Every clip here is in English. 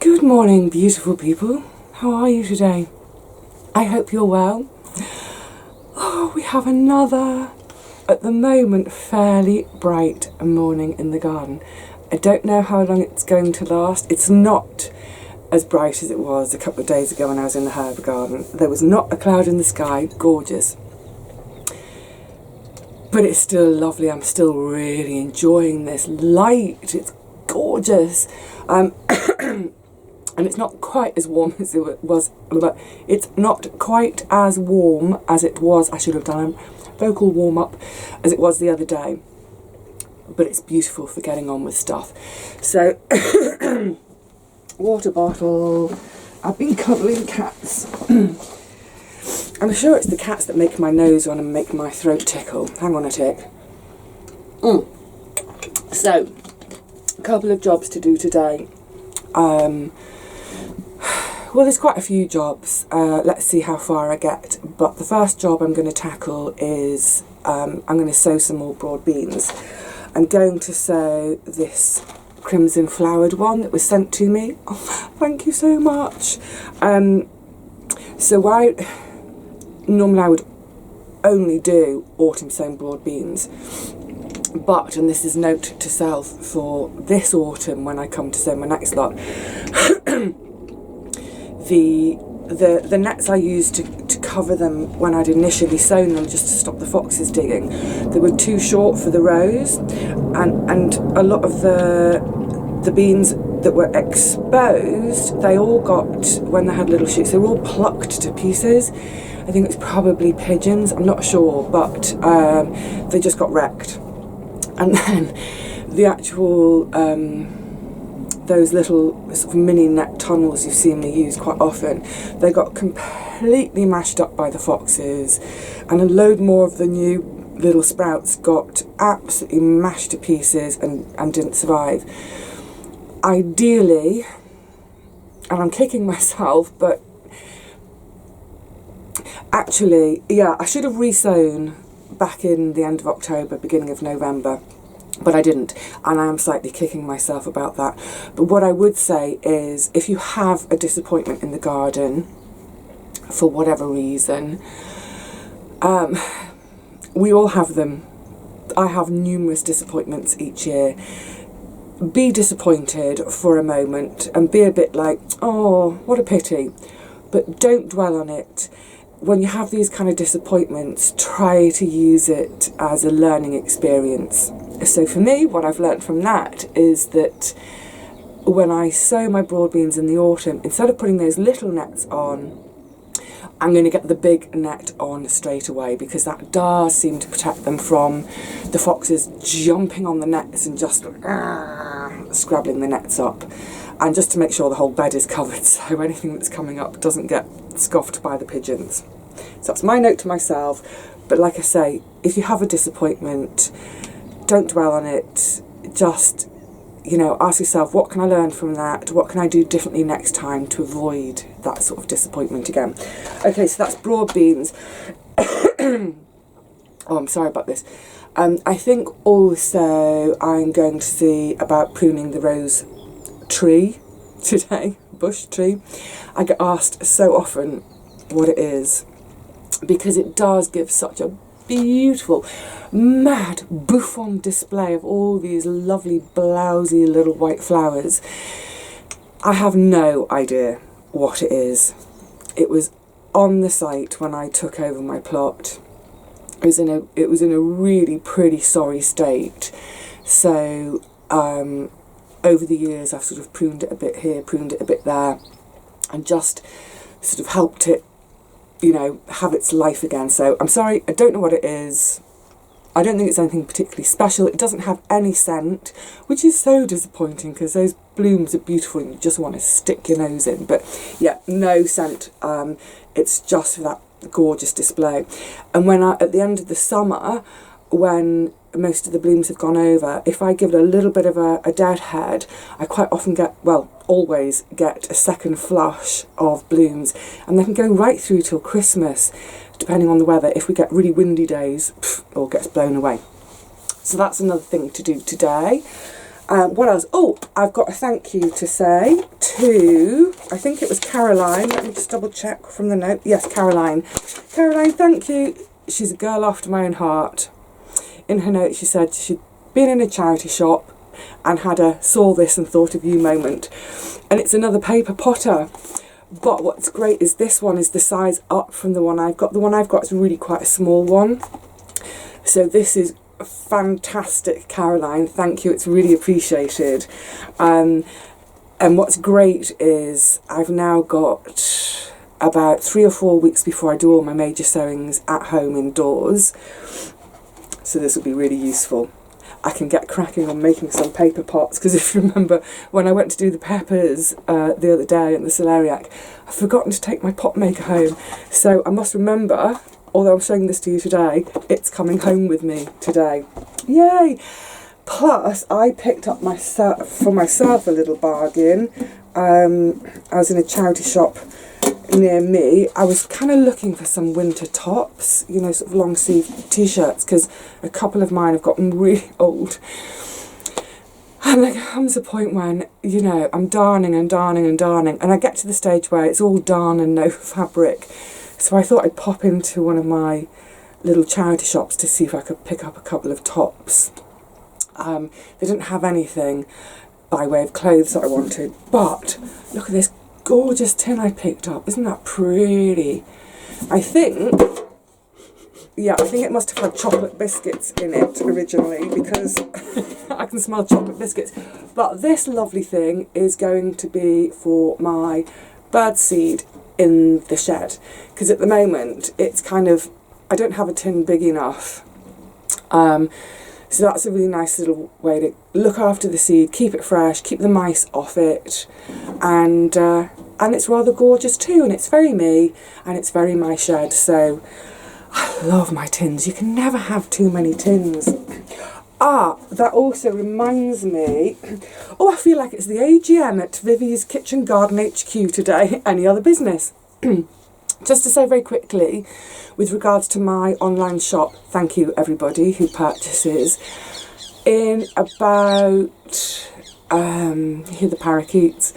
Good morning, beautiful people. How are you today? I hope you're well. Oh, we have another, at the moment, fairly bright morning in the garden. I don't know how long it's going to last. It's not as bright as it was a couple of days ago when I was in the herb garden. There was not a cloud in the sky, gorgeous. But it's still lovely. I'm still really enjoying this light. It's gorgeous. And it's not quite as warm as it was, but it's not quite as warm as it was. I should have done a vocal warm-up as it was the other day. But it's beautiful for getting on with stuff. So, water bottle. I've been cuddling cats. I'm sure it's the cats that make my nose run and make my throat tickle. Hang on a tick. So, a couple of jobs to do today. Well, there's quite a few jobs. Let's see how far I get. But the first job I'm going to tackle is I'm going to sow some more broad beans. I'm going to sow this crimson flowered one that was sent to me. Oh, thank you so much. So normally I would only do autumn sown broad beans. But, and this is note to self for this autumn when I come to sow my next lot, the nets I used to cover them when I'd initially sown them just to stop the foxes digging, they were too short for the rows, and a lot of the beans that were exposed, they all got, when they had little shoots, they were all plucked to pieces. I think it's probably pigeons, I'm not sure, but they just got wrecked. And then the actual, those little sort of mini net tunnels you've seen me use quite often, they got completely mashed up by the foxes, and a load more of the new little sprouts got absolutely mashed to pieces and didn't survive. Ideally, and I'm kicking myself, but actually, yeah, I should have resown back in the end of October, beginning of November, but I didn't, and I am slightly kicking myself about that. But what I would say is, if you have a disappointment in the garden for whatever reason, we all have them. I have numerous disappointments each year. Be disappointed for a moment and be a bit like, oh, what a pity, but don't dwell on it. When you have these kind of disappointments, try to use it as a learning experience. So for me, what I've learnt from that is that when I sow my broad beans in the autumn, instead of putting those little nets on, I'm going to get the big net on straight away, because that does seem to protect them from the foxes jumping on the nets and just scrabbling the nets up. And just to make sure the whole bed is covered, so anything that's coming up doesn't get scoffed by the pigeons. So that's my note to myself. But like I say, if you have a disappointment, don't dwell on it. Just, ask yourself, what can I learn from that? What can I do differently next time to avoid that sort of disappointment again? Okay, so that's broad beans. Oh, I'm sorry about this. I think also I'm going to see about pruning the rose tree today, bush tree. I get asked so often what it is, because it does give such a beautiful, mad, bouffant display of all these lovely, blousy little white flowers. I have no idea what it is. It was on the site when I took over my plot. It was in a really pretty sorry state. So over the years, I've sort of pruned it a bit here, pruned it a bit there, and just sort of helped it, have its life again. So I'm sorry, I don't know what it is. I don't think it's anything particularly special. It doesn't have any scent, which is so disappointing, because those blooms are beautiful and you just want to stick your nose in. But yeah, no scent. It's just for that gorgeous display. And at the end of the summer, when most of the blooms have gone over, if I give it a little bit of a deadhead, I quite often always get a second flush of blooms, and they can go right through till Christmas, depending on the weather. If we get really windy days, it all gets blown away. So that's another thing to do today. What else? Oh, I've got a thank you to say to, I think it was Caroline. Let me just double check from the note. Yes, Caroline. Caroline, thank you. She's a girl after my own heart. In her note, she said she'd been in a charity shop and had a saw this and thought of you moment. And it's another paper potter. But what's great is this one is the size up from the one I've got. The one I've got is really quite a small one. So this is fantastic, Caroline. Thank you. It's really appreciated. And what's great is I've now got about 3 or 4 weeks before I do all my major sewings at home indoors. So this will be really useful. I can get cracking on making some paper pots, because if you remember when I went to do the peppers the other day in the celeriac, I've forgotten to take my pot maker home. So I must remember, although I'm showing this to you today, it's coming home with me today. Yay! Plus, I picked up for myself a little bargain. I was in a charity shop near me. I was kind of looking for some winter tops, you know, sort of long sleeve t-shirts, because a couple of mine have gotten really old. And there comes a point when, you know, I'm darning and darning and darning, and I get to the stage where it's all darn and no fabric. So I thought I'd pop into one of my little charity shops to see if I could pick up a couple of tops. They didn't have anything by way of clothes that I wanted, but look at this gorgeous tin I picked up. Isn't that pretty? I think it must have had chocolate biscuits in it originally, because I can smell chocolate biscuits. But this lovely thing is going to be for my birdseed in the shed, because at the moment it's kind of, I don't have a tin big enough. So that's a really nice little way to look after the seed, keep it fresh, keep the mice off it, and it's rather gorgeous too, and it's very me, and it's very my shed. So I love my tins. You can never have too many tins. That also reminds me, I feel like it's the AGM at Vivi's Kitchen Garden HQ today. Any other business? Just to say very quickly, with regards to my online shop, thank you everybody who purchases. In about, hear the parakeets,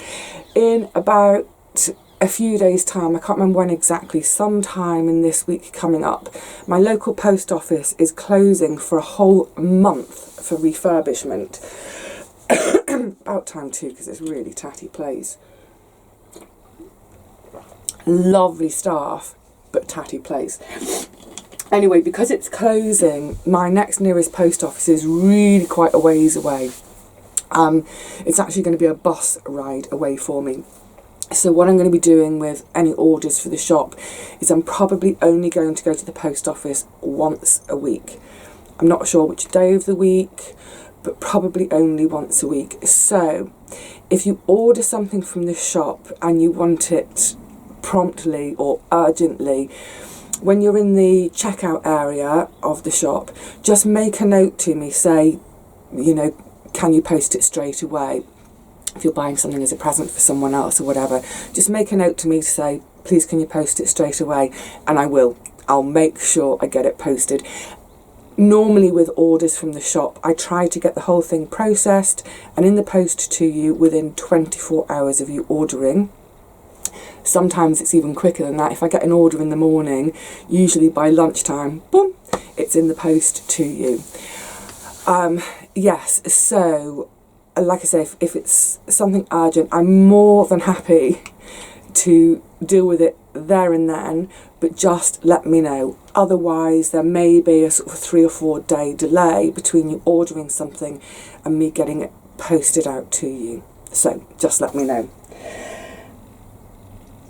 in about a few days' time, I can't remember when exactly, sometime in this week coming up, my local post office is closing for a whole month for refurbishment. About time too, because it's a really tatty place. Lovely staff, but tatty place. Anyway, because it's closing, my next nearest post office is really quite a ways away. It's actually going to be a bus ride away for me. So what I'm going to be doing with any orders for the shop is I'm probably only going to go to the post office once a week. I'm not sure which day of the week, but probably only once a week. So if you order something from the shop and you want it promptly or urgently, when you're in the checkout area of the shop, just make a note to me, say, you know, can you post it straight away? If you're buying something as a present for someone else or whatever, just make a note to me to say, please can you post it straight away? And I will. I'll make sure I get it posted. Normally with orders from the shop, I try to get the whole thing processed and in the post to you within 24 hours of you ordering. Sometimes it's even quicker than that. If I get an order in the morning, usually by lunchtime, boom, it's in the post to you. Yes, so like I say, if it's something urgent, I'm more than happy to deal with it there and then, but just let me know. Otherwise, there may be a sort of 3 or 4 day delay between you ordering something and me getting it posted out to you. So just let me know.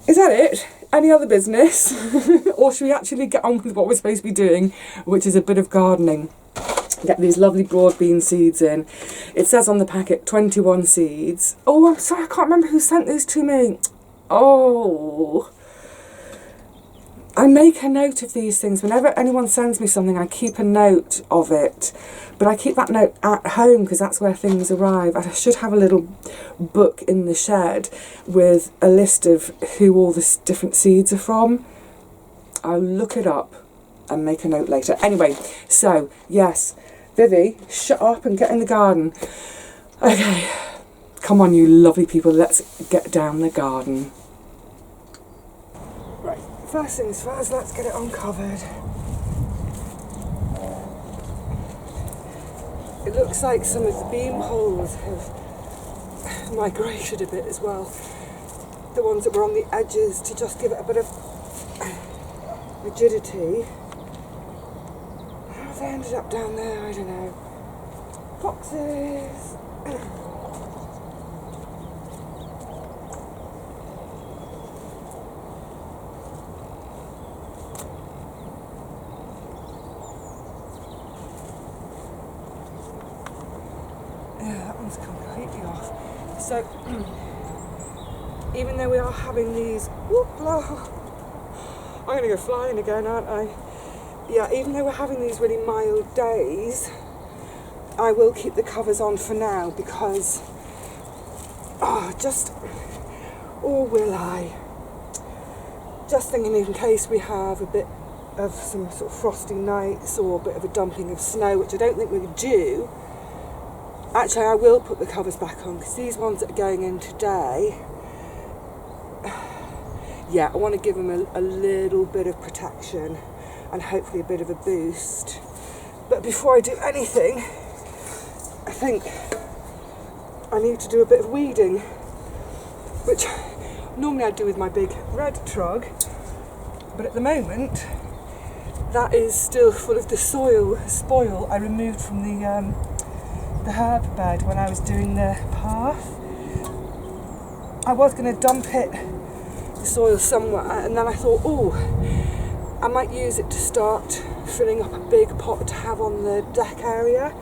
Is that it? Any other business? Or should we actually get on with what we're supposed to be doing, which is a bit of gardening? Get these lovely broad bean seeds in. It says on the packet 21 seeds. Oh, I'm sorry, I can't remember who sent these to me. Oh, I make a note of these things. Whenever anyone sends me something, I keep a note of it. But I keep that note at home because that's where things arrive. I should have a little book in the shed with a list of who all the different seeds are from. I'll look it up and make a note later. Anyway, so yes, Vivi, shut up and get in the garden. Okay, come on you lovely people, let's get down the garden. Right, first things first, let's get it uncovered. It looks like some of the beam holes have migrated a bit as well. The ones that were on the edges, to just give it a bit of rigidity. How have they ended up down there? I don't know. Foxes. Yeah, that one's completely off. So, even though we are having these, whoop-la, I'm going to go flying again, aren't I? Yeah, even though we're having these really mild days, I will keep the covers on for now because, or will I? Just thinking in case we have a bit of some sort of frosty nights or a bit of a dumping of snow, which I don't think we're due. Actually, I will put the covers back on because these ones that are going in today, yeah, I want to give them a little bit of protection and hopefully a bit of a boost. But before I do anything, I think I need to do a bit of weeding, which normally I do with my big red trug, but at the moment that is still full of the spoil I removed from the herb bed when I was doing the path. I was going to dump the soil somewhere, and then I thought, I might use it to start filling up a big pot to have on the deck area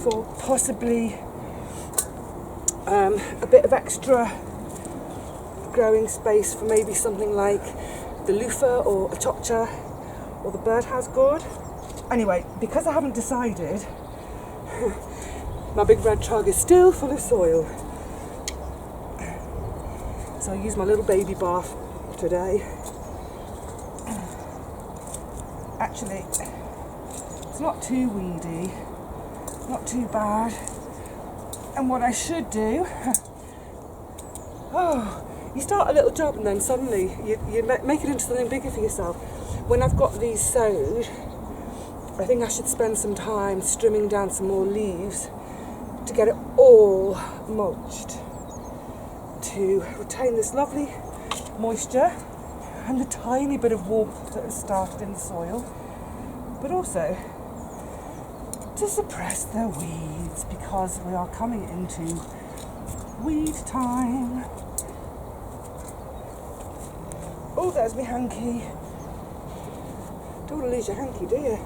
for possibly a bit of extra growing space for maybe something like the loofah or a chotcha or the birdhouse gourd. Anyway, because I haven't decided, my big red trug is still full of soil. So I use my little baby bath today. Actually, it's not too weedy, not too bad. And what I should do, you start a little job and then suddenly you make it into something bigger for yourself. When I've got these sowed, I think I should spend some time trimming down some more leaves to get it all mulched, to retain this lovely moisture and the tiny bit of warmth that has started in the soil, but also to suppress the weeds because we are coming into weed time. Oh, there's my hanky. Don't want to lose your hanky, do you?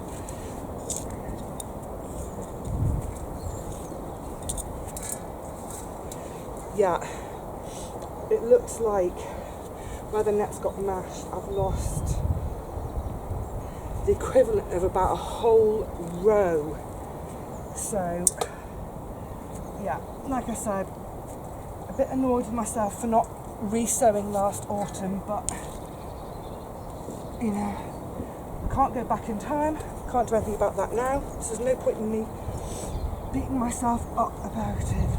Yeah, it looks like where the net's got mashed, I've lost the equivalent of about a whole row. So, yeah, like I said, a bit annoyed with myself for not re-sowing last autumn, but, you know, can't go back in time, can't do anything about that now, so there's no point in me beating myself up about it.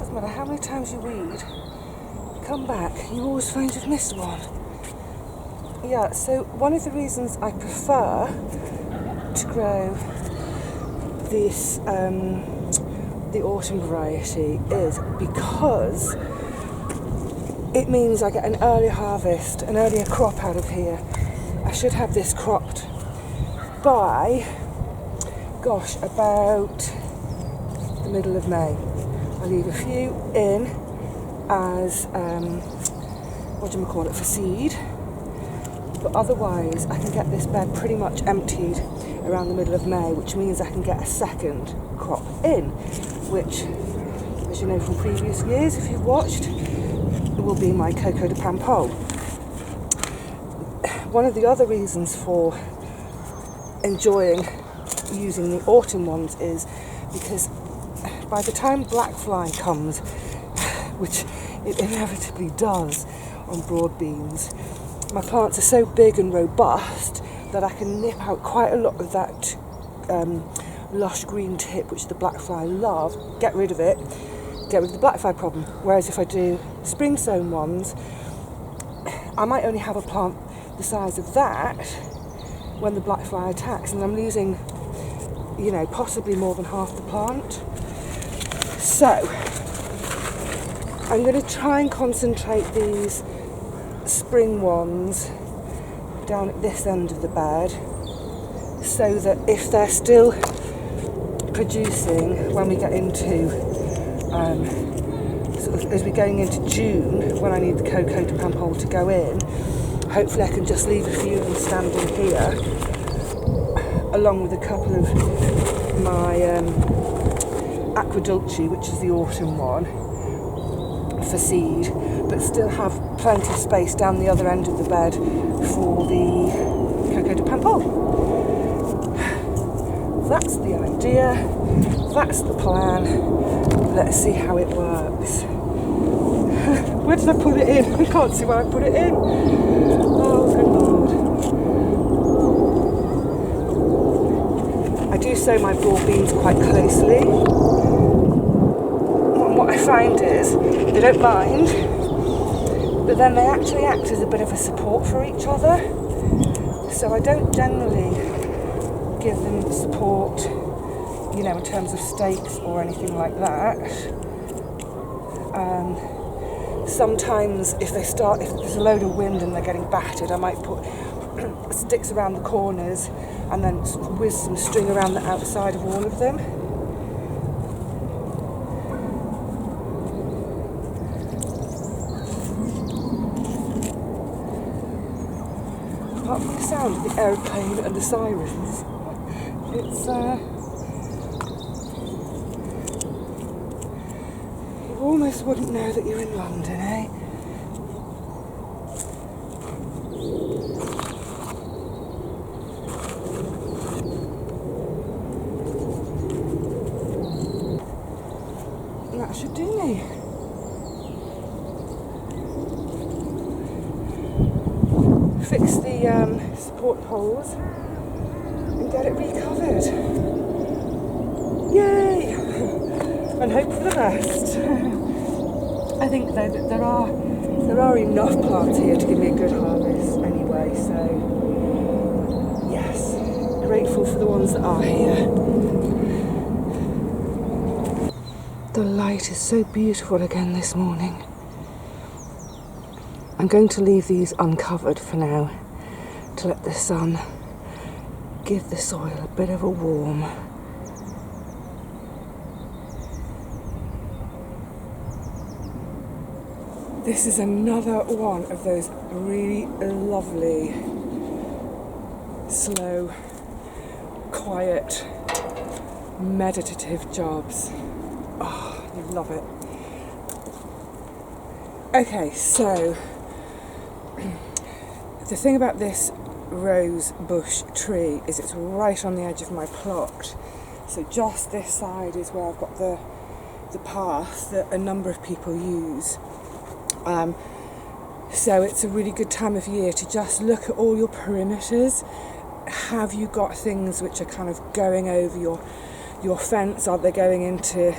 No matter how many times you weed, come back, you always find you've missed one. Yeah, so one of the reasons I prefer to grow this, the autumn variety, is because it means I get an earlier harvest, an earlier crop out of here. I should have this cropped by, gosh, about the middle of May. I leave a few in as, for seed, but otherwise I can get this bed pretty much emptied around the middle of May, which means I can get a second crop in, which, as you know from previous years, if you've watched, will be my Coco de Paimpol. One of the other reasons for enjoying using the autumn ones is because by the time black fly comes, which it inevitably does on broad beans, my plants are so big and robust that I can nip out quite a lot of that lush green tip which the black fly love, get rid of it, get rid of the black fly problem. Whereas if I do spring sown ones, I might only have a plant the size of that when the black fly attacks, and I'm losing, you know, possibly more than half the plant. So I'm going to try and concentrate these spring ones down at this end of the bed, so that if they're still producing when we get into sort of as we're going into June, when I need the Coco de Paimpol to go in, hopefully I can just leave a few of them standing here along with a couple of my Aqua Dulce, which is the autumn one, for seed, but still have plenty of space down the other end of the bed for the Coco de Paimpol. That's the idea, that's the plan. Let's see how it works. Where did I put it in? I can't see where I put it in. Oh, good Lord. I do sow my broad beans quite closely. And what I find is they don't mind, but then they actually act as a bit of a support for each other. So I don't generally give them support, you know, in terms of stakes or anything like that. Sometimes if there's a load of wind and they're getting battered, I might put sticks around the corners and then whiz some string around the outside of all of them. Apart from the sound of the aeroplane and the sirens, it's you almost wouldn't know that you're in London, eh? That should do me. Fix the support poles and get it recovered. Yay! And hope for the best. I think that there are enough plants here to give me a good harvest anyway, so yes, grateful for the ones that are here. The light is so beautiful again this morning. I'm going to leave these uncovered for now to let the sun give the soil a bit of a warm. This is another one of those really lovely, slow, quiet, meditative jobs. Oh, I love it. Okay, so the thing about this rose bush tree is it's right on the edge of my plot. So just this side is where I've got the path that a number of people use. So it's a really good time of year to just look at all your perimeters. Have you got things which are kind of going over your fence? Are they going into,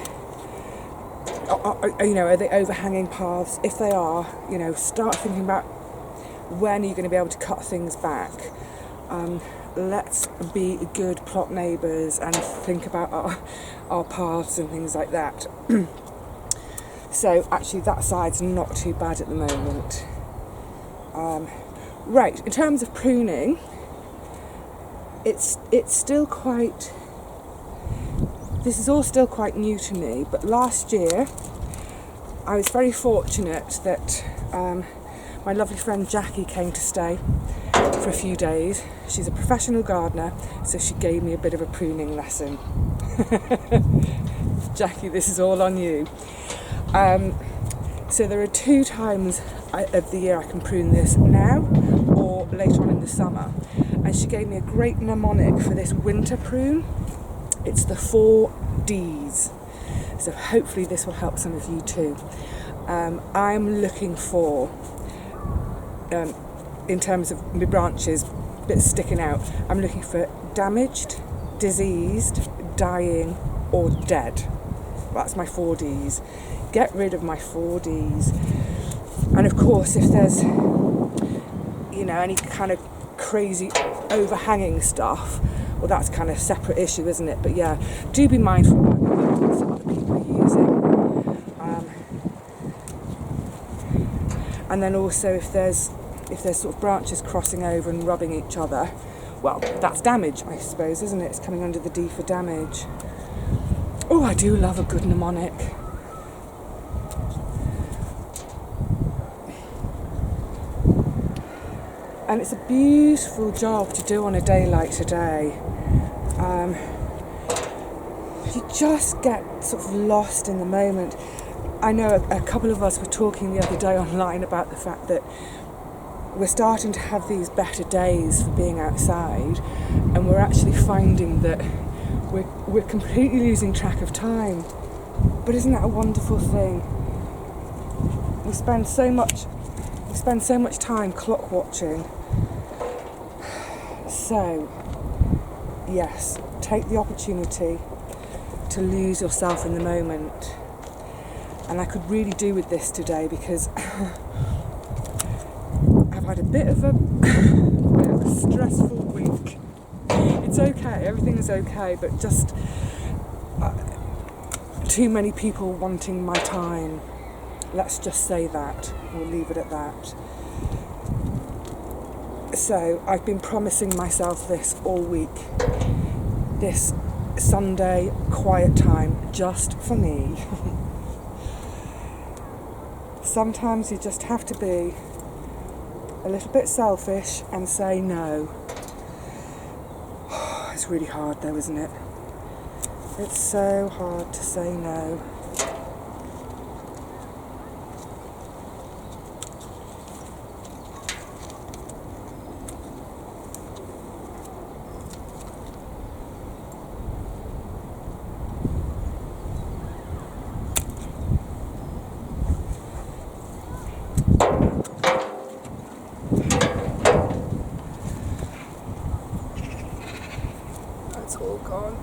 are they overhanging paths? If they are, start thinking about when are you going to be able to cut things back. Let's be good plot neighbours and think about our paths and things like that. So actually that side's not too bad at the moment. Right, in terms of pruning, it's still quite, this is all still quite new to me, but last year I was very fortunate that my lovely friend Jackie came to stay for a few days. She's a professional gardener, so she gave me a bit of a pruning lesson. So there are 2 times of the year I can prune this, now or later on in the summer. And she gave me a great mnemonic for this winter prune. It's the 4 Ds. So hopefully this will help some of you too. I'm looking for, in terms of my branches, bits sticking out, I'm looking for damaged, diseased, dying or dead. That's my 4 Ds. Get rid of my 4 Ds. And of course, if there's, you know, any kind of crazy overhanging stuff, well, that's kind of a separate issue, isn't it? But yeah, do be mindful about the ones that other people are using. And then also, if there's sort of branches crossing over and rubbing each other, well, that's damage, I suppose, isn't it? It's coming under the D for damage. Oh, I do love a good mnemonic. And it's a beautiful job to do on a day like today. You just get sort of lost in the moment. I know a couple of us were talking the other day online about the fact that we're starting to have these better days for being outside, and we're actually finding that we're completely losing track of time. But isn't that a wonderful thing? We spend so much time clock watching. So, yes, take the opportunity to lose yourself in the moment. And I could really do with this today because I've had a bit of a stressful week. It's okay, everything is okay, but just too many people wanting my time. Let's just say that. We'll leave it at that. So I've been promising myself this all week. This Sunday quiet time just for me. Sometimes you just have to be a little bit selfish and say no. It's really hard though, isn't it? It's so hard to say no. That's all gone.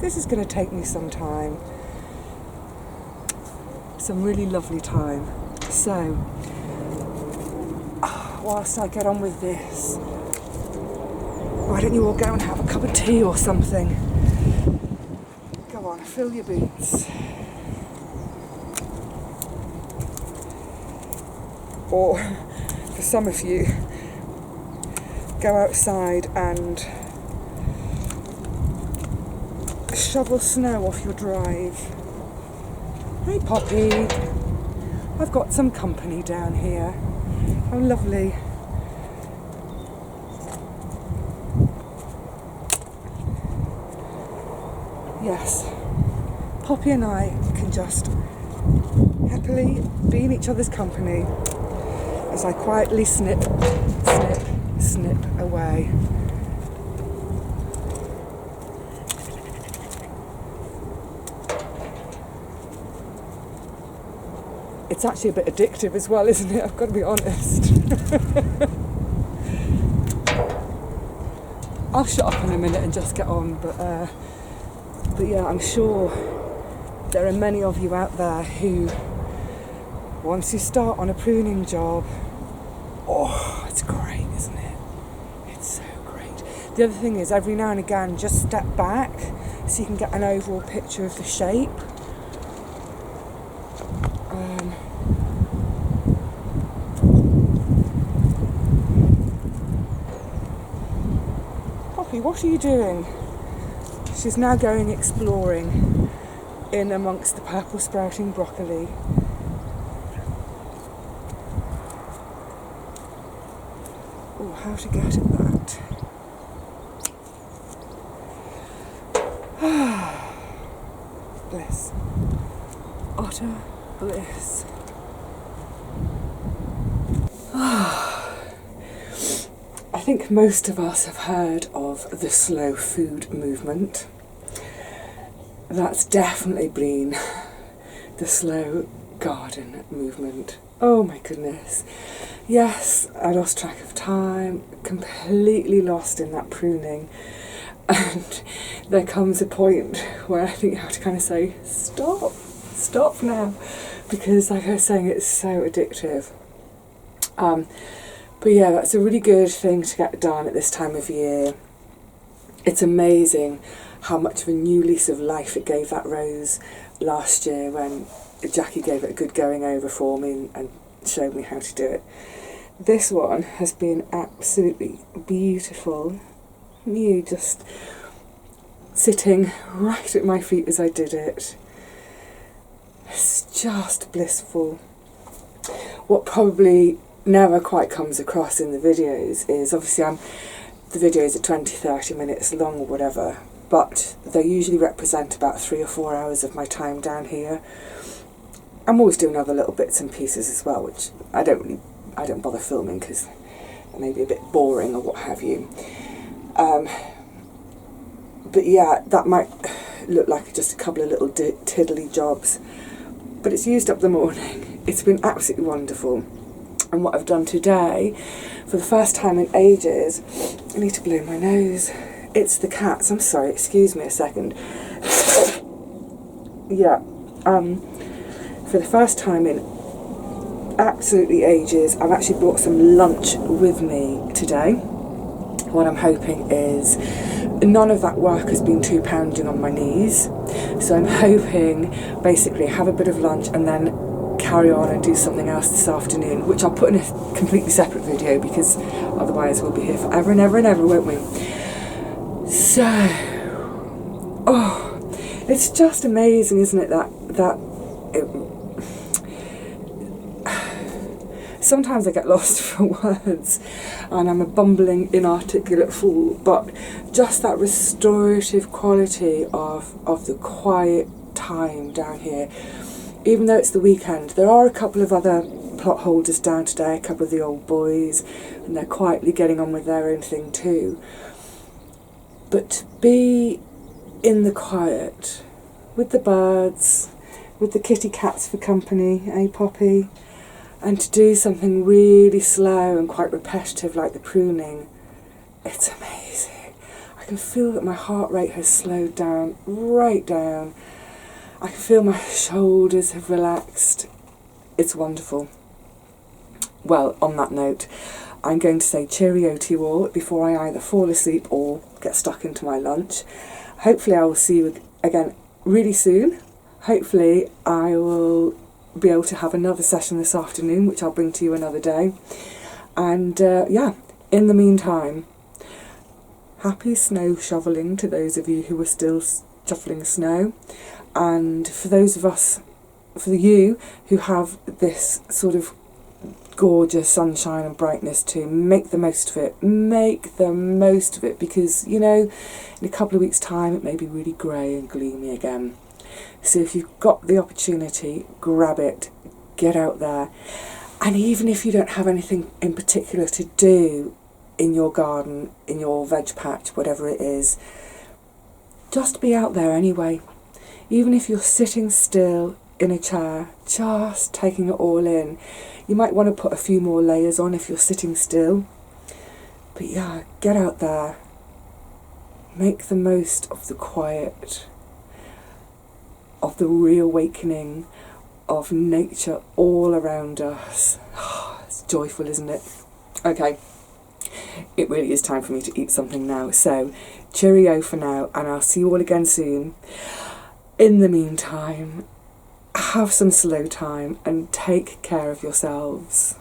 This is going to take me some time, some really lovely time. So, whilst I get on with this, why don't you all go and have a cup of tea or something? Go on, fill your boots. Or, for some of you, go outside and shovel snow off your drive. Hey Poppy, I've got some company down here. How lovely. Yes, Poppy and I can just happily be in each other's company as I quietly snip, snip, snip away. It's actually a bit addictive as well, isn't it? I've got to be honest. I'll shut up in a minute and just get on, but yeah, I'm sure there are many of you out there who, once you start on a pruning job, oh, it's great, isn't it? It's so great. The other thing is, every now and again, just step back so you can get an overall picture of the shape. Poppy, what are you doing? She's now going exploring in amongst the purple sprouting broccoli. Oh, how to get at that. bliss. Utter bliss. I think most of us have heard of the slow food movement. That's definitely been the slow garden movement. Oh my goodness. Yes, I lost track of time, completely lost in that pruning. And there comes a point where I think you have to kind of say, stop now. Because like I was saying, it's so addictive. But yeah, that's a really good thing to get done at this time of year. It's amazing how much of a new lease of life it gave that rose last year when Jackie gave it a good going over for me and showed me how to do it. This one has been absolutely beautiful. You just sitting right at my feet as I did it. It's just blissful. What probably never quite comes across in the videos is obviously the videos are 20-30 minutes long or whatever, but they usually represent about 3 or 4 hours of my time down here. I'm always doing other little bits and pieces as well, which I don't bother filming because they may be a bit boring or what have you. But yeah, that might look like just a couple of little tiddly jobs, but it's used up the morning. It's been absolutely wonderful. And what I've done today, for the first time in ages, I need to blow my nose. It's the cats. I'm sorry, excuse me a second. Yeah, for the first time in absolutely ages, I've actually brought some lunch with me today. What I'm hoping is none of that work has been too pounding on my knees. So I'm hoping basically have a bit of lunch and then carry on and do something else this afternoon, which I'll put in a completely separate video because otherwise we'll be here forever and ever and ever, won't we? So, it's just amazing, isn't it, sometimes I get lost for words and I'm a bumbling, inarticulate fool, but just that restorative quality of the quiet time down here. Even though it's the weekend, there are a couple of other plot holders down today, a couple of the old boys, and they're quietly getting on with their own thing too. But to be in the quiet, with the birds, with the kitty cats for company, eh Poppy? And to do something really slow and quite repetitive like the pruning, it's amazing. I can feel that my heart rate has slowed down, right down. I can feel my shoulders have relaxed. It's wonderful. Well, on that note, I'm going to say cheerio to you all before I either fall asleep or get stuck into my lunch. Hopefully I will see you again really soon. Hopefully I will be able to have another session this afternoon, which I'll bring to you another day. And yeah, in the meantime, happy snow shoveling to those of you who are still shoveling snow. And for those of us, for you who have this sort of gorgeous sunshine and brightness too, make the most of it. Make the most of it, because, you know, in a couple of weeks' time it may be really grey and gloomy again. So if you've got the opportunity, grab it, get out there. And even if you don't have anything in particular to do in your garden, in your veg patch, whatever it is, just be out there anyway. Even if you're sitting still in a chair, just taking it all in. You might want to put a few more layers on if you're sitting still. But yeah, get out there. Make the most of the quiet, of the reawakening of nature all around us. It's joyful, isn't it? Okay, it really is time for me to eat something now. So, cheerio for now, and I'll see you all again soon. In the meantime, have some slow time and take care of yourselves.